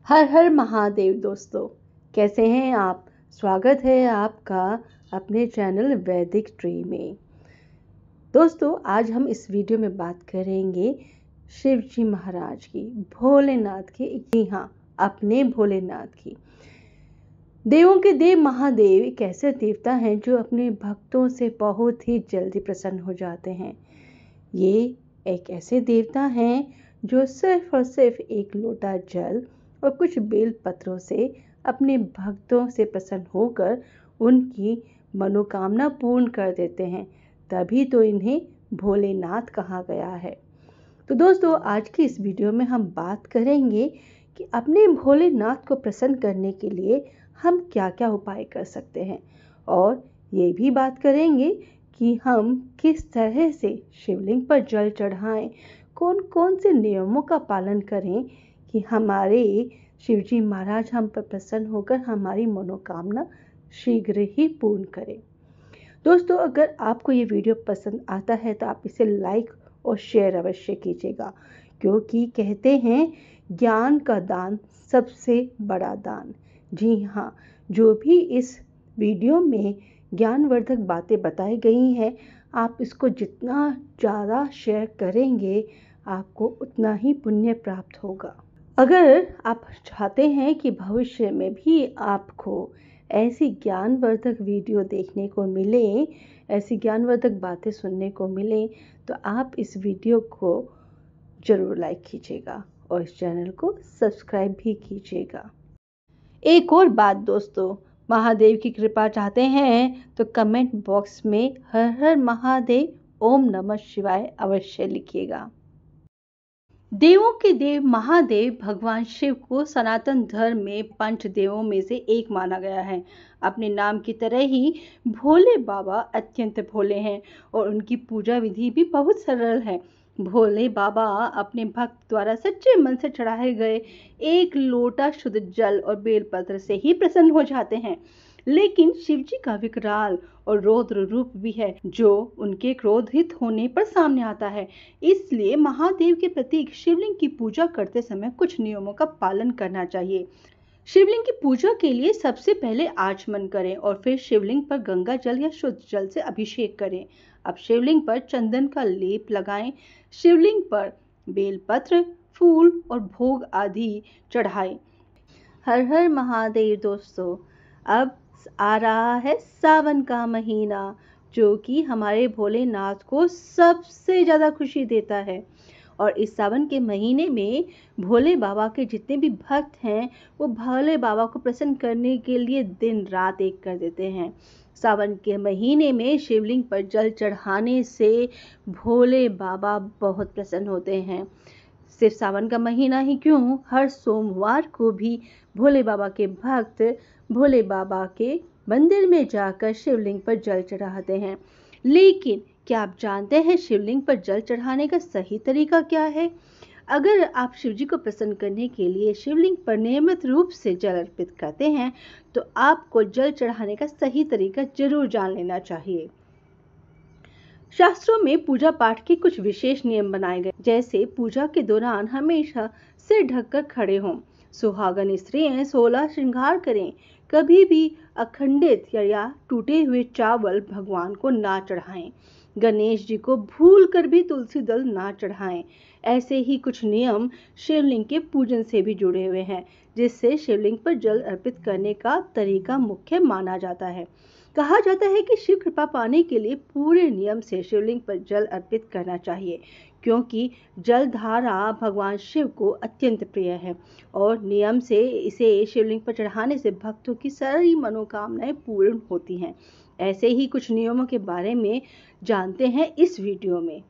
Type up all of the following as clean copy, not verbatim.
हर हर महादेव दोस्तों, कैसे हैं आप। स्वागत है आपका अपने चैनल वैदिक ट्री में। दोस्तों, आज हम इस वीडियो में बात करेंगे शिव जी महाराज की, भोलेनाथ की। जी हाँ, अपने भोलेनाथ की। देवों के देव महादेव एक ऐसे देवता हैं जो अपने भक्तों से बहुत ही जल्दी प्रसन्न हो जाते हैं। ये एक ऐसे देवता हैं जो सिर्फ और सिर्फ एक लोटा जल और कुछ बेल पत्रों से अपने भक्तों से प्रसन्न होकर उनकी मनोकामना पूर्ण कर देते हैं। तभी तो इन्हें भोलेनाथ कहा गया है। तो दोस्तों, आज की इस वीडियो में हम बात करेंगे कि अपने भोलेनाथ को प्रसन्न करने के लिए हम क्या क्या उपाय कर सकते हैं, और ये भी बात करेंगे कि हम किस तरह से शिवलिंग पर जल चढ़ाएं, कौन कौन से नियमों का पालन करें कि हमारे शिवजी महाराज हम पर प्रसन्न होकर हमारी मनोकामना शीघ्र ही पूर्ण करें। दोस्तों, अगर आपको ये वीडियो पसंद आता है तो आप इसे लाइक और शेयर अवश्य कीजिएगा, क्योंकि कहते हैं ज्ञान का दान सबसे बड़ा दान। जी हाँ, जो भी इस वीडियो में ज्ञानवर्धक बातें बताई गई हैं, आप इसको जितना ज़्यादा शेयर करेंगे आपको उतना ही पुण्य प्राप्त होगा। अगर आप चाहते हैं कि भविष्य में भी आपको ऐसी ज्ञानवर्धक वीडियो देखने को मिले, ऐसी ज्ञानवर्धक बातें सुनने को मिले, तो आप इस वीडियो को ज़रूर लाइक कीजिएगा और इस चैनल को सब्सक्राइब भी कीजिएगा। एक और बात दोस्तों, महादेव की कृपा चाहते हैं तो कमेंट बॉक्स में हर हर महादेव ओम नमः शिवाय अवश्य लिखिएगा। देवों के देव महादेव भगवान शिव को सनातन धर्म में पंच देवों में से एक माना गया है। अपने नाम की तरह ही भोले बाबा अत्यंत भोले हैं और उनकी पूजा विधि भी बहुत सरल है। भोले बाबा अपने भक्त द्वारा सच्चे मन से चढ़ाए गए एक लोटा शुद्ध जल और बेलपत्र से ही प्रसन्न हो जाते हैं। लेकिन शिवजी का विकराल और रौद्र रूप भी है, जो उनके क्रोधित होने पर सामने आता है। इसलिए महादेव के प्रतीक शिवलिंग की पूजा करते समय कुछ नियमों का पालन करना चाहिए। शिवलिंग की पूजा के लिए सबसे पहले आचमन करें और फिर शिवलिंग पर गंगा जल या शुद्ध जल से अभिषेक करें। अब शिवलिंग पर चंदन का लेप लगाएं। शिवलिंग पर बेलपत्र, फूल और भोग आदि चढ़ाएं। हर हर महादेव दोस्तों, अब आ रहा है सावन का महीना, जो कि हमारे भोलेनाथ को सबसे ज़्यादा खुशी देता है। और इस सावन के महीने में भोले बाबा के जितने भी भक्त हैं, वो भोले बाबा को प्रसन्न करने के लिए दिन रात एक कर देते हैं। सावन के महीने में शिवलिंग पर जल चढ़ाने से भोले बाबा बहुत प्रसन्न होते हैं। सिर्फ सावन का महीना ही क्यों, हर सोमवार को भी भोले बाबा के भक्त भोले बाबा के मंदिर में जाकर शिवलिंग पर जल चढ़ाते हैं। लेकिन क्या आप जानते हैं शिवलिंग पर जल चढ़ाने का सही तरीका क्या है? अगर आप शिवजी को प्रसन्न करने के लिए शिवलिंग पर नियमित रूप से जल अर्पित करते हैं, तो आपको जल चढ़ाने का सही तरीका जरूर जान लेना चाहिए। शास्त्रों में पूजा पाठ के कुछ विशेष नियम बनाए गए, जैसे पूजा के दौरान हमेशा सिर ढककर खड़े हों, सुहागन स्त्रियां 16 श्रृंगार करें, कभी भी अखंडित या टूटे हुए चावल भगवान को ना चढ़ाएं, गणेश जी को भूल कर भी तुलसी दल ना चढ़ाएं। ऐसे ही कुछ नियम शिवलिंग के पूजन से भी जुड़े हुए हैं, जिससे शिवलिंग पर जल अर्पित करने का तरीका मुख्य माना जाता है। कहा जाता है कि शिव कृपा पाने के लिए पूरे नियम से शिवलिंग पर जल अर्पित करना चाहिए, क्योंकि जल धारा भगवान शिव को अत्यंत प्रिय है और नियम से इसे शिवलिंग पर चढ़ाने से भक्तों की सारी मनोकामनाएं पूर्ण होती हैं। ऐसे ही कुछ नियमों के बारे में जानते हैं इस वीडियो में।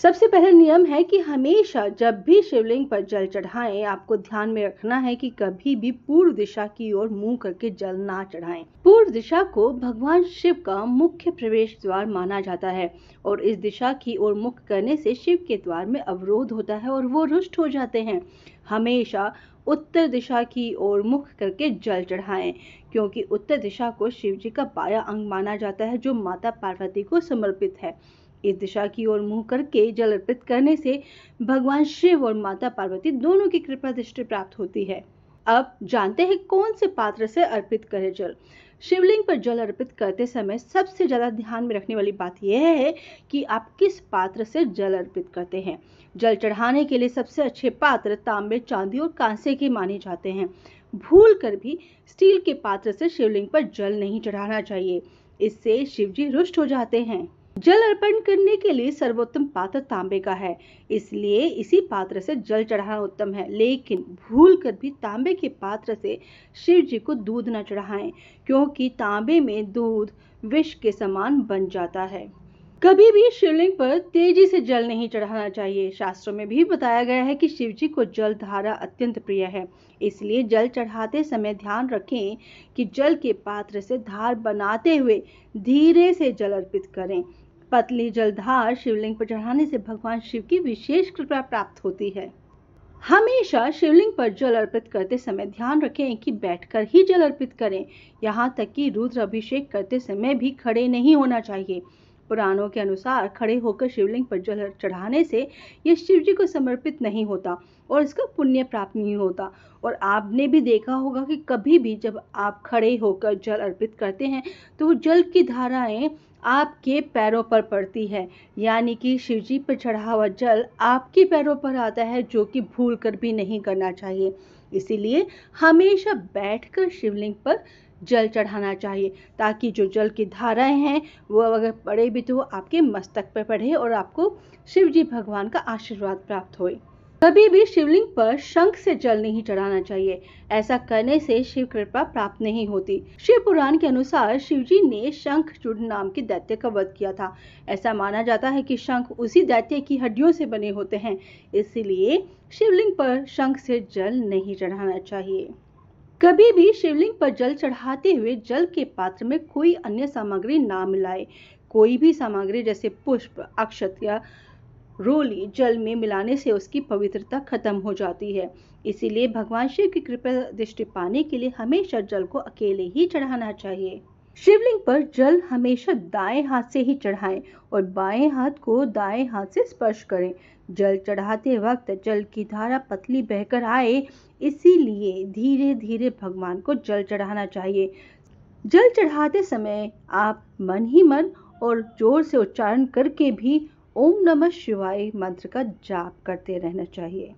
सबसे पहला नियम है कि हमेशा जब भी शिवलिंग पर जल चढ़ाएं, आपको ध्यान में रखना है कि कभी भी पूर्व दिशा की ओर मुंह करके जल ना चढ़ाएं। पूर्व दिशा को भगवान शिव का मुख्य प्रवेश द्वार माना जाता है और इस दिशा की ओर मुख करने से शिव के द्वार में अवरोध होता है और वो रुष्ट हो जाते हैं। हमेशा उत्तर दिशा की ओर मुख करके जल चढ़ाएं, क्योंकि उत्तर दिशा को शिव जी का बायां अंग माना जाता है, जो माता पार्वती को समर्पित है। इस दिशा की ओर मुंह करके जल अर्पित करने से भगवान शिव और माता पार्वती दोनों की कृपा दृष्टि प्राप्त होती है। अब जानते हैं कौन से पात्र से अर्पित करें जल। शिवलिंग पर जल अर्पित करते समय सबसे ज्यादा ध्यान में रखने वाली बात यह है कि आप किस पात्र से जल अर्पित करते हैं। जल चढ़ाने के लिए सबसे अच्छे पात्र तांबे, चांदी और कांसे के माने जाते हैं। भूल कर भी स्टील के पात्र से शिवलिंग पर जल नहीं चढ़ाना चाहिए, इससे शिवजी रुष्ट हो जाते हैं। जल अर्पण करने के लिए सर्वोत्तम पात्र तांबे का है, इसलिए इसी पात्र से जल चढ़ाना उत्तम है। लेकिन भूल कर भी तांबे के पात्र से शिव जी को दूध न चढ़ाएं, क्योंकि तांबे में दूध विष के समान बन जाता है। कभी भी शिवलिंग पर तेजी से जल नहीं चढ़ाना चाहिए। शास्त्रों में भी बताया गया है कि शिव जी को जल धारा अत्यंत प्रिय है, इसलिए जल चढ़ाते समय ध्यान रखें कि जल के पात्र से धार बनाते हुए धीरे से जल अर्पित करें। पतली जलधार शिवलिंग पर चढ़ाने से भगवान शिव की विशेष कृपा प्राप्त होती है। हमेशा शिवलिंग पर जल अर्पित करते समय ध्यान रखें कि बैठकर ही जल अर्पित करें। यहाँ तक कि रुद्र अभिषेक करते समय भी खड़े नहीं होना चाहिए। पुराणों के अनुसार खड़े होकर शिवलिंग पर जल चढ़ाने से यह शिव जी को समर्पित नहीं होता और इसका पुण्य प्राप्त नहीं होता। और आपने भी देखा होगा कि कभी भी जब आप खड़े होकर जल अर्पित करते हैं तो वो जल की धाराएं आपके पैरों पर पड़ती है, यानी कि शिवजी पर चढ़ा हुआ जल आपके पैरों पर आता है, जो कि भूल कर भी नहीं करना चाहिए। इसीलिए हमेशा बैठकर शिवलिंग पर जल चढ़ाना चाहिए, ताकि जो जल की धाराएं हैं वो अगर पड़े भी तो आपके मस्तक पर पड़े और आपको शिवजी भगवान का आशीर्वाद प्राप्त होए। कभी भी शिवलिंग पर शंख से जल नहीं चढ़ाना चाहिए, ऐसा करने से शिव कृपा प्राप्त नहीं होती। शिव पुराण के अनुसार शिवजी ने शंखचूड़ नाम के दैत्य का वध किया था। ऐसा माना जाता है कि शंख उसी दैत्य की हड्डियों से बने होते हैं, इसलिए शिवलिंग पर शंख से जल नहीं चढ़ाना चाहिए। कभी भी शिवलिंग पर जल चढ़ाते हुए जल के पात्र में कोई अन्य सामग्री ना मिलाए। कोई भी सामग्री जैसे पुष्प, अक्षत या रोली जल में मिलाने से उसकी पवित्रता खत्म हो जाती है। इसीलिए भगवान शिव की कृपा दृष्टि पाने के लिए हमेशा जल को अकेले ही चढ़ाना चाहिए। शिवलिंग पर जल हमेशा दाएं हाथ से ही चढ़ाएं और बाएं हाथ को दाएं हाथ से स्पर्श करें। जल चढ़ाते वक्त जल की धारा पतली बहकर आए, इसीलिए धीरे धीरे भगवान को जल चढ़ाना चाहिए। जल चढ़ाते समय आप मन ही मन और जोर से उच्चारण करके भी ओम नमः शिवाय मंत्र का जाप करते रहना चाहिए।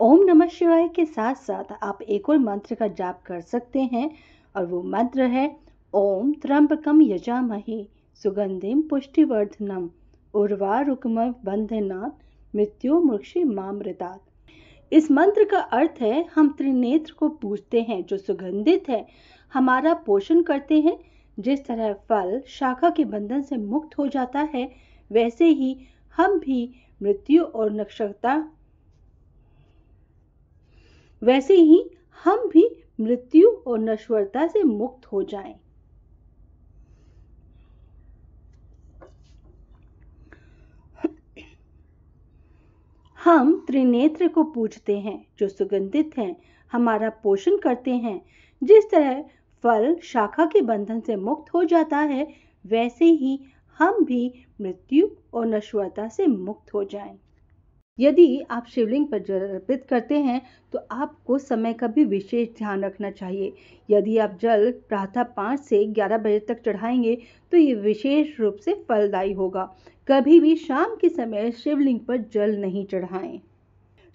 ओम नमः शिवाय के साथ साथ आप एक और मंत्र का जाप कर सकते हैं, और वो मंत्र है ओम त्र्यंबकम यजामहे सुगंधिम पुष्टिवर्धनम उर्वारुकम बंधनात् मृत्युर्मुक्षीमामृतात्। इस मंत्र का अर्थ है हम त्रिनेत्र को पूजते हैं जो सुगंधित है, हमारा पोषण करते हैं। जिस तरह फल शाखा के बंधन से मुक्त हो जाता है, वैसे ही हम भी मृत्यु और नश्वरता से मुक्त हो जाएं। हम त्रिनेत्र को पूजते हैं जो सुगंधित हैं, हमारा पोषण करते हैं। जिस तरह फल शाखा के बंधन से मुक्त हो जाता है, वैसे ही हम भी मृत्यु और नश्वरता से मुक्त हो जाएं। यदि आप शिवलिंग पर जल अर्पित करते हैं तो आपको समय का भी विशेष ध्यान रखना चाहिए। यदि आप जल प्रातः 5 से 11 बजे तक चढ़ाएंगे तो ये विशेष रूप से फलदायी होगा। कभी भी शाम के समय शिवलिंग पर जल नहीं चढ़ाएं।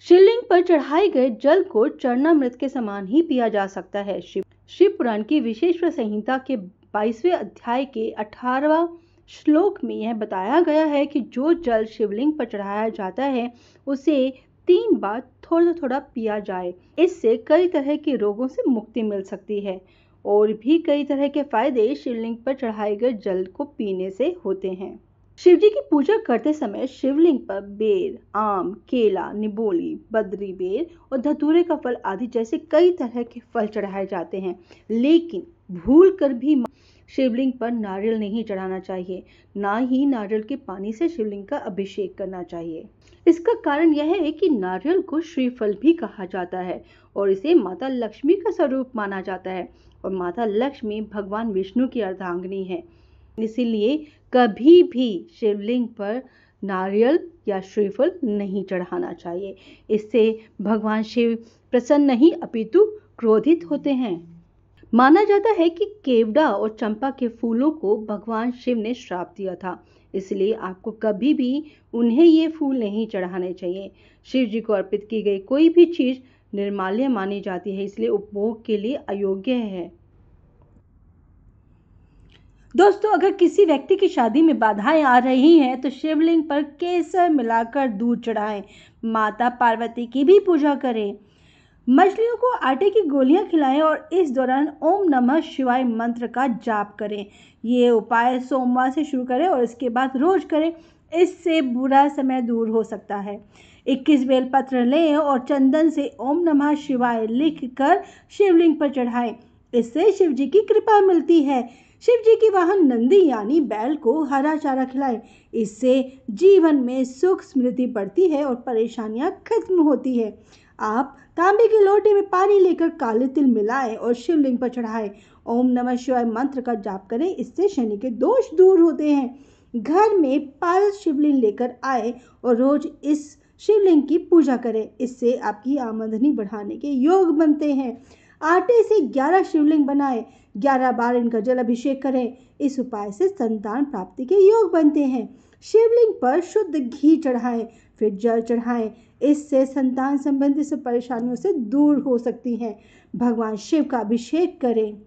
शिवलिंग पर चढ़ाए गए जल को चरणामृत के समान ही पिया जा सकता है। शिव पुराण की विशेष संहिता के 22वें अध्याय के 18वां श्लोक में यह बताया गया है कि जो जल शिवलिंग पर चढ़ाया जाता है उसे 3 बार थोड़ा थोड़ा पिया जाए। इससे कई तरह के रोगों से मुक्ति मिल सकती है। और भी कई तरह के फायदे शिवलिंग पर चढ़ाए गए जल को पीने से होते हैं। शिवजी की पूजा करते समय शिवलिंग पर बेर, आम, केला, निबोली, बद्री बेर और धतूरे का फल आदि जैसे कई तरह के फल चढ़ाए जाते हैं, लेकिन भूल कर भी शिवलिंग पर नारियल नहीं चढ़ाना चाहिए। ना ही नारियल के पानी से शिवलिंग का अभिषेक करना चाहिए। इसका कारण यह है कि नारियल को श्रीफल भी कहा जाता है और इसे माता लक्ष्मी का स्वरूप माना जाता है, और माता लक्ष्मी भगवान विष्णु की अर्धांगिनी है। इसीलिए कभी भी शिवलिंग पर नारियल या श्रीफल नहीं चढ़ाना चाहिए। इससे भगवान शिव प्रसन्न नहीं अपितु क्रोधित होते हैं। माना जाता है कि केवड़ा और चंपा के फूलों को भगवान शिव ने श्राप दिया था, इसलिए आपको कभी भी उन्हें ये फूल नहीं चढ़ाने चाहिए। शिव जी को अर्पित की गई कोई भी चीज निर्माल्य मानी जाती है, इसलिए उपभोग के लिए अयोग्य है। दोस्तों, अगर किसी व्यक्ति की शादी में बाधाएं आ रही हैं तो शिवलिंग पर केसर मिलाकर दूध चढ़ाएं। माता पार्वती की भी पूजा करें। मछलियों को आटे की गोलियां खिलाएं और इस दौरान ओम नमः शिवाय मंत्र का जाप करें। ये उपाय सोमवार से शुरू करें और इसके बाद रोज करें। इससे बुरा समय दूर हो सकता है। 21 बेलपत्र लें और चंदन से ओम नमः शिवाय लिखकर शिवलिंग पर चढ़ाएं। इससे शिव जी की कृपा मिलती है। शिव जी की वाहन नंदी यानी बैल को हरा चारा खिलाएं। इससे जीवन में सुख समृद्धि बढ़ती है और परेशानियां खत्म होती है। आप तांबे के लोटे में पानी लेकर काले तिल मिलाएं और शिवलिंग पर चढ़ाएं। ओम नमः शिवाय मंत्र का जाप करें। इससे शनि के दोष दूर होते हैं। घर में पारस शिवलिंग लेकर आए और रोज इस शिवलिंग की पूजा करें। इससे आपकी आमदनी बढ़ाने के योग बनते हैं। आटे से 11 शिवलिंग बनाएं। 11 बार इनका जल अभिषेक करें। इस उपाय से संतान प्राप्ति के योग बनते हैं। शिवलिंग पर शुद्ध घी चढ़ाएं, फिर जल चढ़ाएं। इससे संतान संबंधी सब परेशानियों से दूर हो सकती हैं। भगवान शिव का अभिषेक करें।